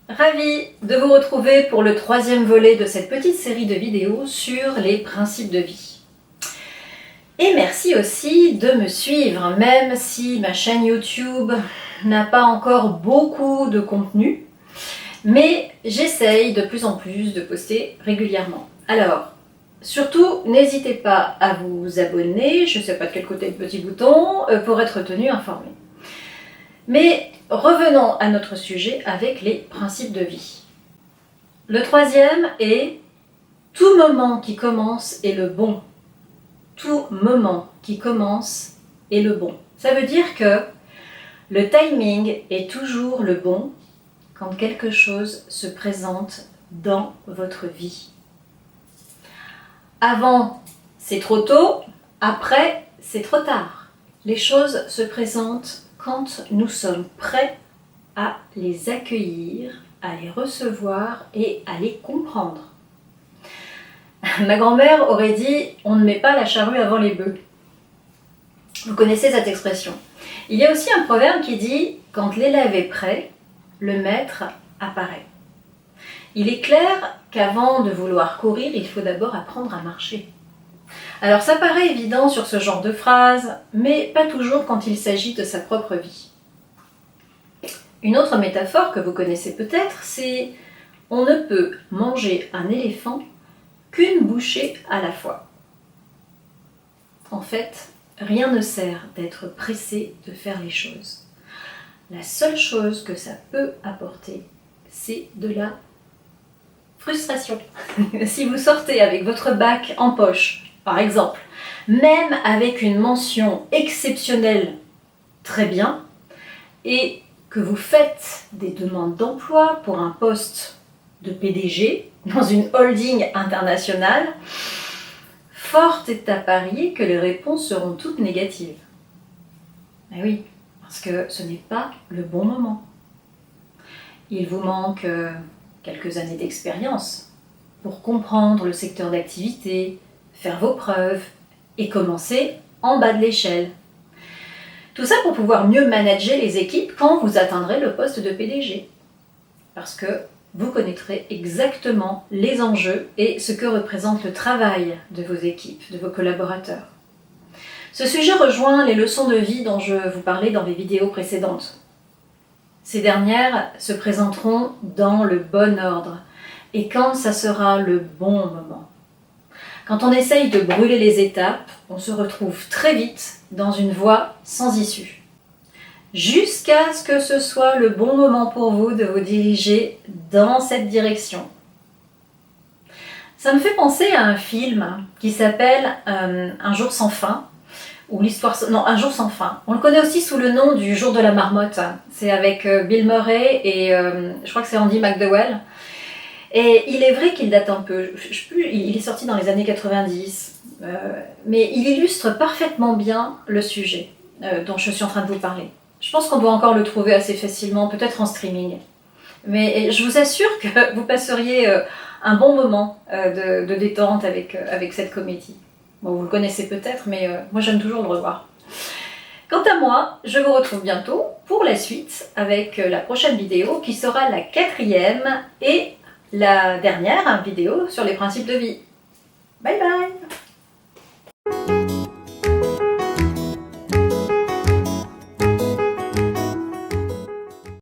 Ravie de vous retrouver pour le 3e volet de cette petite série de vidéos sur les principes de vie. Et merci aussi de me suivre, même si ma chaîne YouTube n'a pas encore beaucoup de contenu, mais j'essaye de plus en plus de poster régulièrement. Alors, surtout, n'hésitez pas à vous abonner, je ne sais pas de quel côté le petit bouton, pour être tenu informé. Mais revenons à notre sujet avec les principes de vie. Le 3e est « Tout moment qui commence est le bon ». Tout moment qui commence est le bon. Ça veut dire que le timing est toujours le bon quand quelque chose se présente dans votre vie. Avant, c'est trop tôt, après, c'est trop tard. Les choses se présentent quand nous sommes prêts à les accueillir, à les recevoir et à les comprendre. Ma grand-mère aurait dit « on ne met pas la charrue avant les bœufs ». Vous connaissez cette expression. Il y a aussi un proverbe qui dit « quand l'élève est prêt, le maître apparaît ». Il est clair qu'avant de vouloir courir, il faut d'abord apprendre à marcher. Alors ça paraît évident sur ce genre de phrase, mais pas toujours quand il s'agit de sa propre vie. Une autre métaphore que vous connaissez peut-être, c'est « on ne peut manger un éléphant qu'une bouchée à la fois ». En fait, rien ne sert d'être pressé de faire les choses. La seule chose que ça peut apporter, c'est de la frustration. Si vous sortez avec votre bac en poche, par exemple, même avec une mention exceptionnelle très bien, et que vous faites des demandes d'emploi pour un poste de PDG dans une holding internationale, fort est à parier que les réponses seront toutes négatives. Mais oui, parce que ce n'est pas le bon moment. Il vous manque quelques années d'expérience pour comprendre le secteur d'activité, faire vos preuves et commencer en bas de l'échelle. Tout ça pour pouvoir mieux manager les équipes quand vous atteindrez le poste de PDG. Parce que vous connaîtrez exactement les enjeux et ce que représente le travail de vos équipes, de vos collaborateurs. Ce sujet rejoint les leçons de vie dont je vous parlais dans les vidéos précédentes. Ces dernières se présenteront dans le bon ordre et quand ça sera le bon moment. Quand on essaye de brûler les étapes, on se retrouve très vite dans une voie sans issue. Jusqu'à ce que ce soit le bon moment pour vous de vous diriger dans cette direction. Ça me fait penser à un film qui s'appelle Un jour sans fin, ou l'histoire... Non, Un jour sans fin. On le connaît aussi sous le nom du Jour de la marmotte. C'est avec Bill Murray et je crois que c'est Andy McDowell. Et il est vrai qu'il date un peu, il est sorti dans les années 90, mais il illustre parfaitement bien le sujet dont je suis en train de vous parler. Je pense qu'on doit encore le trouver assez facilement, peut-être en streaming. Mais je vous assure que vous passeriez un bon moment de détente avec cette comédie. Bon, vous le connaissez peut-être, mais moi j'aime toujours le revoir. Quant à moi, je vous retrouve bientôt pour la suite avec la prochaine vidéo qui sera la 4e et la dernière vidéo sur les principes de vie. Bye bye!